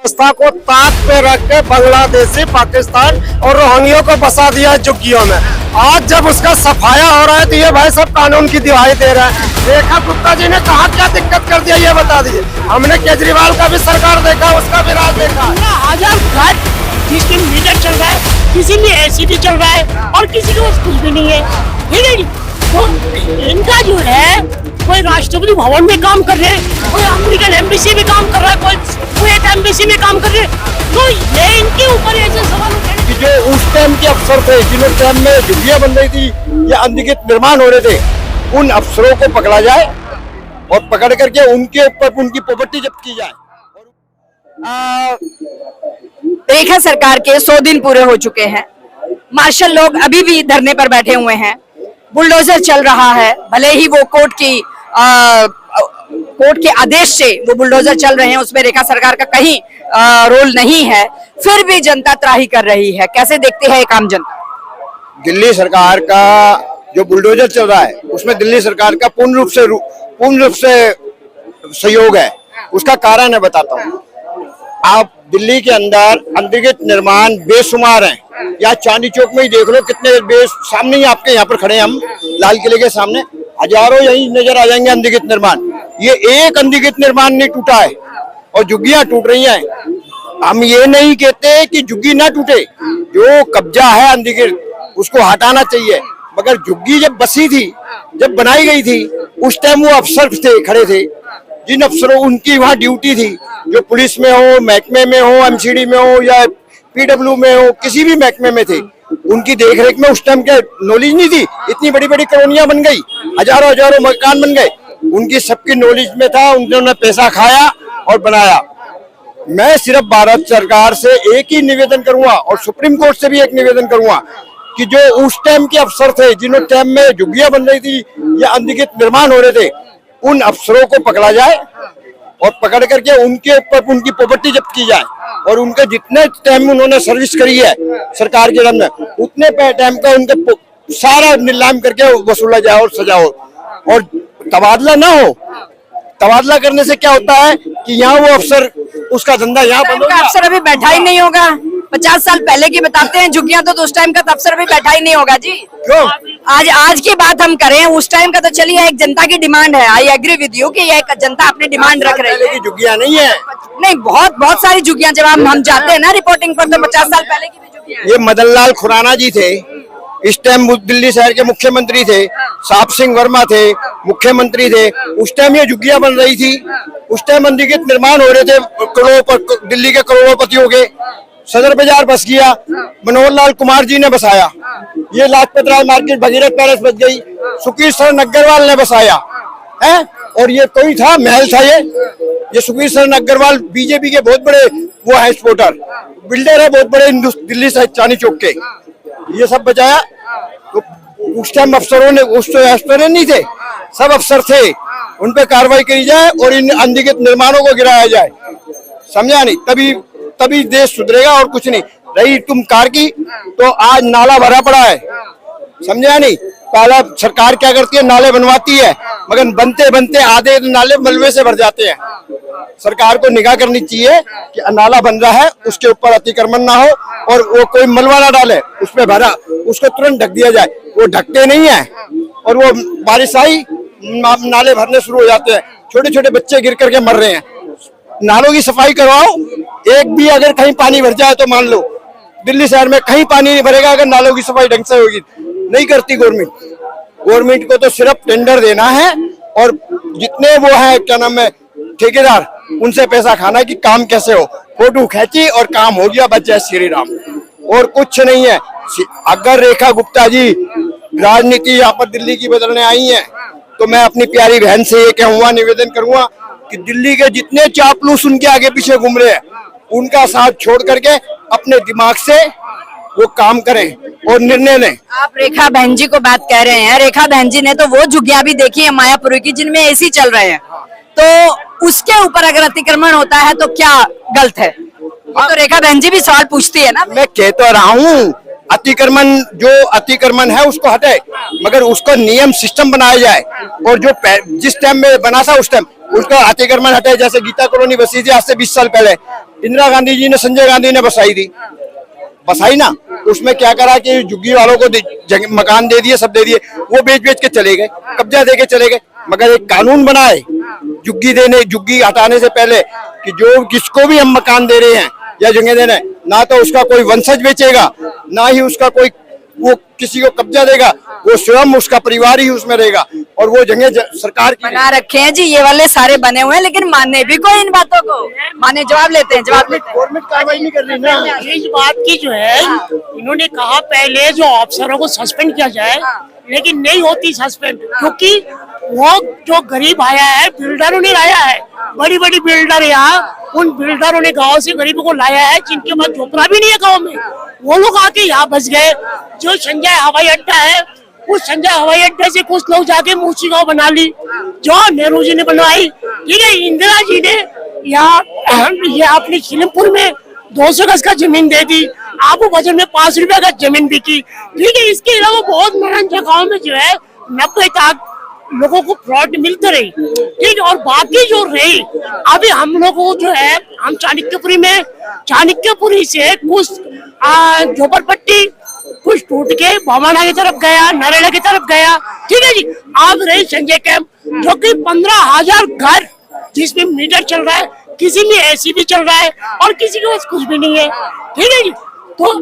व्यवस्था को ताक पे रख के बांग्लादेशी, पाकिस्तान और रोहिंग्यों को बसा दिया है झुग्गियों में। आज जब उसका सफाया हो रहा है तो ये भाई सब कानून की दिवाई दे रहा है। रेखा गुप्ता जी ने कहा क्या दिक्कत कर दिया ये बता दीजिए। हमने केजरीवाल का भी सरकार देखा, उसका भी राज देखा। हजार फ्लैट जिसके मीटर चल रहा है, किसी में एसीडी चल रहा है और किसी के पास कुछ भी नहीं है। ठीक है जी, तो इनका जो है कोई राष्ट्रपति भवन में काम कर रहे हैं, कोई अमेरिकन एम्बेसी में काम कर रहा है, कोई कुवैत एम्बेसी में काम कर रहे हैं। तो ये इनके ऊपर ऐसे सवाल उठे कि जो उस टाइम के अफसर थे जिन्होंने टाइम में झुग्गियां बन रही थी या अनधिकृत निर्माण हो रहे थे, उन अफसरों को पकड़ा जाए और पकड़ करके उनके ऊपर उनकी प्रॉपर्टी जब्त की जाए। रेखा सरकार के 100 दिन पूरे हो चुके हैं। मार्शल लोग अभी भी धरने पर बैठे हुए हैं। बुलडोजर चल रहा है, भले ही वो कोर्ट के आदेश से वो बुलडोजर चल रहे हैं, उसमें रेखा सरकार का कहीं रोल नहीं है, फिर भी जनता त्राही कर रही है। कैसे देखते हैं ये काम जनता? दिल्ली सरकार का जो बुलडोजर चल रहा है उसमें दिल्ली सरकार का पूर्ण रूप से सहयोग है। उसका कारण है, बताता हूँ। आप दिल्ली के अंदर अनधिकृत निर्माण बेशुमार हैं। या चांदी चौक में ही देख लो कितने सामने ही आपके यहाँ पर खड़े हैं, हम लाल किले के सामने हजारों यही नजर आ जाएंगे अनधिकृत निर्माण। ये एक अनधिकृत निर्माण नहीं टूटा है और झुग्गियां टूट रही हैं। हम ये नहीं कहते कि झुग्गी ना टूटे, जो कब्जा है अनधिकृत उसको हटाना चाहिए। मगर झुग्गी जब बसी थी, जब बनाई गई थी, उस टाइम वो अफसर थे खड़े थे, जिन अफसरों उनकी वहाँ ड्यूटी थी, जो पुलिस में हो, महकमे में हो, एमसीडी में हो या पीडब्ल्यू में हो, किसी भी महकमे में थे, उनकी देखरेख में उस टाइम के नॉलेज नहीं थी। इतनी बड़ी बड़ी कॉलोनियां बन गई, हजारों मकान बन गए, उनकी सबकी नॉलेज में था। उन्होंने पैसा खाया और बनाया। मैं सिर्फ भारत सरकार से एक ही निवेदन करूंगा और सुप्रीम कोर्ट से भी एक निवेदन करूंगा कि जो उस टाइम के अफसर थे जिन्होंने टाइम में झुग्गियां बन रही थी या अनधिकृत निर्माण हो रहे थे, उन अफसरों को पकड़ा जाए और पकड़ करके उनके ऊपर उनकी प्रॉपर्टी जब्त की जाए और उनके जितने टाइम उन्होंने सर्विस करी है सरकार के अंदर, उतने टाइम का उनके सारा नीलाम करके वसूला जाए और सजा हो। और तबादला ना हो। तबादला करने से क्या होता है कि यहाँ वो अफसर उसका धंधा यहाँ बंद हो गया। अफसर अभी बैठा ही नहीं होगा। 50 साल पहले की बताते हैं झुग्गियां, तो उस टाइम का तो अफसर अभी बैठा ही नहीं होगा जी। क्यों? आज की बात हम करें, उस टाइम का तो चलिए एक जनता की डिमांड है। आई एग्री विद यू कि ये जनता अपनी डिमांड रख रही है। झुग्गियां नहीं है, नहीं, बहुत सारी झुग्गियां। जब हम जाते हैं ना रिपोर्टिंग पर, तो 50 साल पहले की भी झुग्गियां। ये मदन लाल खुराना जी थे, इस टाइम दिल्ली शहर के मुख्यमंत्री थे। साप सिंह वर्मा थे, मुख्यमंत्री थे। उस टाइम ये झुग्गियां बन रही थी। उस टाइम अनधिकृत निर्माण हो रहे थे दिल्ली के करोड़पतियों के। सदर बाजार बस गया, मनोहर लाल कुमार जी ने बसाया। ये लाजपत राय मार्केट, भगीरथ पैलेस बच गई, सुखीर शरण अग्रवाल ने बसाया है। और ये कोई था, महल था ये सुखीर शरण अग्रवाल बीजेपी के बहुत बड़े वो है, सपोर्टर बिल्डर है, बहुत बड़े दिल्ली से चांदी चौक के। ये सब बचाया। तो उस टाइम अफसरों ने, उस अफसर नहीं थे, सब अफसर थे, उन पे कार्रवाई करी जाए और इन अनधिकृत निर्माणों को गिराया जाए। समझा नहीं? तभी देश सुधरेगा और कुछ नहीं। रही तुम कार की, तो आज नाला भरा पड़ा है। समझा नहीं? पहला सरकार क्या करती है, नाले बनवाती है, मगर बनते बनते आधे नाले मलबे से भर जाते हैं। सरकार को निगाह करनी चाहिए कि नाला बन रहा है, उसके ऊपर अतिक्रमण ना हो और वो कोई मलबा ना डाले, उसमें भरा उसको तुरंत ढक दिया जाए। वो ढकते नहीं है और वो बारिश आई, नाले भरने शुरू हो जाते हैं। छोटे छोटे बच्चे गिर करके मर रहे हैं। नालों की सफाई करवाओ। एक भी अगर कहीं पानी भर जाए तो मान लो दिल्ली शहर में कहीं पानी नहीं भरेगा अगर नालों की सफाई ढंग से होगी। नहीं करती गवर्नमेंट को तो सिर्फ टेंडर देना है और जितने वो है क्या नाम है ठेकेदार, उनसे पैसा खाना कि काम कैसे हो, फोटो खींची और काम हो गया, बच जाए श्री राम, और कुछ नहीं है। अगर रेखा गुप्ता जी राजनीति यहाँ पर दिल्ली की बदलने आई है, तो मैं अपनी प्यारी बहन से ये कहूंगा, निवेदन करूंगा कि दिल्ली के जितने चापलूस उनके आगे पीछे घूम रहे हैं, उनका साथ छोड़ करके अपने दिमाग से वो काम करें और निर्णय लें। आप रेखा बहन जी को बात कह रहे हैं। रेखा बहन जी ने तो वो झुग्गियां भी देखी है मायापुरी की, जिनमें एसी चल रहे हैं, तो उसके ऊपर अगर अतिक्रमण होता है तो क्या गलत है? तो रेखा बहन जी भी सवाल पूछती है ना। मैं कह तो रहा हूँ, अतिक्रमण है उसको हटाए, मगर उसका नियम सिस्टम बनाया जाए और जो जिस टाइम में बना था उस टाइम उसका अतिक्रमण हटे। जैसे गीता कॉलोनी बसी थी आज से 20 साल पहले, इंदिरा गांधी जी ने, संजय गांधी ने बसाई थी, बसाई ना। उसमें क्या करा कि झुग्गी वालों को मकान दे दिए, सब दे दिए, वो बेच के चले गए, कब्जा दे के चले गए। मगर एक कानून बनाए झुग्गी हटाने से पहले कि जो किसको भी हम मकान दे रहे हैं या जगह दे रहे हैं, ना तो उसका कोई वंशज बेचेगा, ना ही उसका कोई वो किसी को कब्जा देगा, वो स्वयं उसका परिवार ही उसमें रहेगा। और वो जगह सरकार की बना रखे हैं जी, ये वाले सारे बने हुए हैं, लेकिन माने भी कोई इन बातों को, माने जवाब लेते हैं। गवर्नमेंट कार्रवाई नहीं कर रही ना। इस बात की जो है, इन्होंने कहा पहले जो अफसरों को सस्पेंड किया जाए, लेकिन नहीं होती सस्पेंड, क्योंकि वो जो गरीब आया है बिल्डरों ने लाया है, बड़ी बड़ी बिल्डर यहाँ, उन बिल्डरों ने गांव से गरीबों को लाया है जिनके पास झोपड़ा भी नहीं है गांव में, वो लोग आके यहाँ बस गए। जो संजय हवाई अड्डा है, उस संजय हवाई अड्डे से कुछ लोग जाके मूर्शिगांव बना ली, जो नेहरू जी ने बनवाई, ठीक है। इंदिरा जी ने यहाँ ये अपनी शिलमपुर में 200 गज का जमीन दे दी, आपको वजन में 5 रुपए का जमीन बिकी, ठीक है। इसके अलावा बहुत नारायण जगहों में जो है 90 तक लोगों को प्लॉट मिलते रही, ठीक है। और बाकी जो रही, अभी हम लोगों को जो है, हम चाणक्यपुरी से कुछ झोपड़पट्टी कुछ टूट के भवाना की तरफ गया, नरेला की तरफ गया, ठीक है जी। अब रही संजय कैंप, जो कि 15,000 घर जिसमें मीटर चल रहा है, किसी में एसी भी चल रहा है और किसी के पास कुछ भी नहीं है, ठीक है जी। तो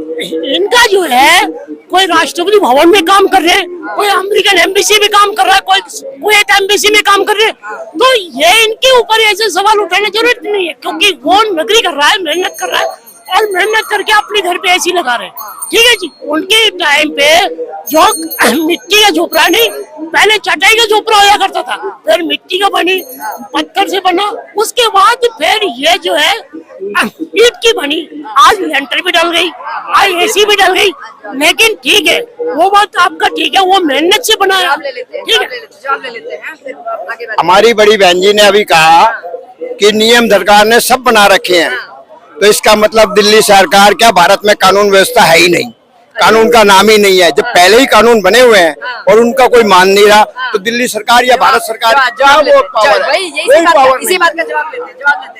इनका जो है, कोई राष्ट्रपति भवन में काम कर रहे हैं, कोई अमेरिकन एम्बेसी में काम कर रहा है, कोई कुवैत एम्बेसी में काम कर रहे हैं, तो ये इनके ऊपर ऐसे सवाल उठाने की जरूरत नहीं है, क्योंकि वो नौकरी कर रहा है, मेहनत कर रहा है और मेहनत करके अपने घर पे एसी लगा रहे हैं, ठीक है जी। उनके टाइम पे जो मिट्टी का झोपड़ा नहीं, पहले चटाई का झोपड़ा होया करता था, फिर मिट्टी का बनी, पत्थर से बना, उसके बाद फिर ये जो है ईंट की बनी, आज लेंटर भी डल गई, आज एसी भी डल गई, लेकिन ठीक है, वो बात आपका ठीक है, वो मेहनत से बनाया, ठीक है। हमारी बड़ी बहन जी ने अभी कहा कि नियम सरकार ने सब बना रखे हैं, तो इसका मतलब दिल्ली सरकार क्या, भारत में कानून व्यवस्था है ही नहीं, कानून का नाम ही नहीं है। जब पहले ही कानून बने हुए हैं और उनका कोई मान नहीं रहा, तो दिल्ली सरकार या भारत सरकार क्या वो पावर है? कोई पावर नहीं।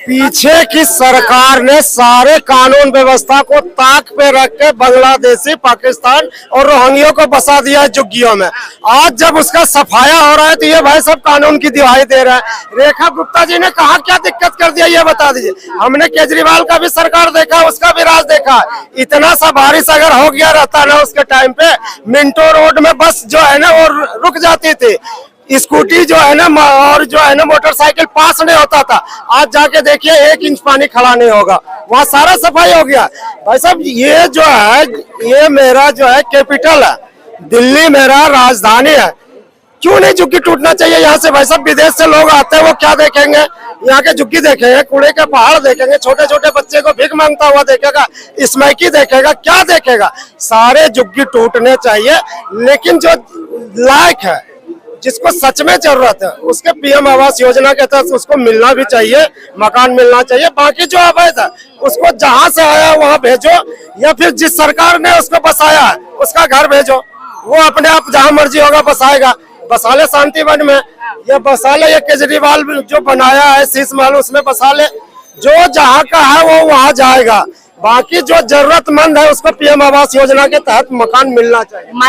पीछे की सरकार ने सारे कानून व्यवस्था को ताक पे रख के बांग्लादेशी, पाकिस्तान और रोहिंग्या को बसा दिया है झुग्गियों में। आज जब उसका सफाया हो रहा है तो ये भाई सब कानून की दिहाई दे रहा है। रेखा गुप्ता जी ने कहा क्या दिक्कत कर दिया, ये बता दीजिए। हमने केजरीवाल का भी सरकार देखा, उसका भी राज देखा। इतना सा बारिश अगर हो गया रहता ना उसके टाइम पे, मिंटो रोड में बस जो है ना वो रुक जाती थी, स्कूटी जो है ना और जो है ना मोटरसाइकिल पास नहीं होता था। आज जाके देखिए 1 इंच पानी खड़ा नहीं होगा, वहाँ सारा सफाई हो गया। भाई साहब ये जो है, ये मेरा जो है कैपिटल है, दिल्ली मेरा राजधानी है, क्यों नहीं झुग्गी टूटना चाहिए यहाँ से? भाई साहब विदेश से लोग आते हैं, वो क्या देखेंगे? यहाँ के झुग्गी देखेंगे, कूड़े के पहाड़ देखेंगे, छोटे छोटे बच्चे को भीख मांगता हुआ देखेगा, स्मैकी देखेगा, क्या देखेगा? सारे झुग्गी टूटने चाहिए, लेकिन जो लायक है, जिसको सच में जरूरत है, उसके पीएम आवास योजना के तहत उसको मिलना भी चाहिए, मकान मिलना चाहिए। बाकी जो अवैध है उसको जहाँ से आया वहाँ भेजो, या फिर जिस सरकार ने उसको बसाया है उसका घर भेजो, वो अपने आप जहाँ मर्जी होगा बसाएगा। बसा ले शांतिवन में, या बसा ले ये केजरीवाल जो बनाया है शीश महल, उसमें बसा ले। जो जहाँ का है वो वहाँ जाएगा। बाकी जो जरूरतमंद है उसको पीएम आवास योजना के तहत मकान मिलना चाहिए।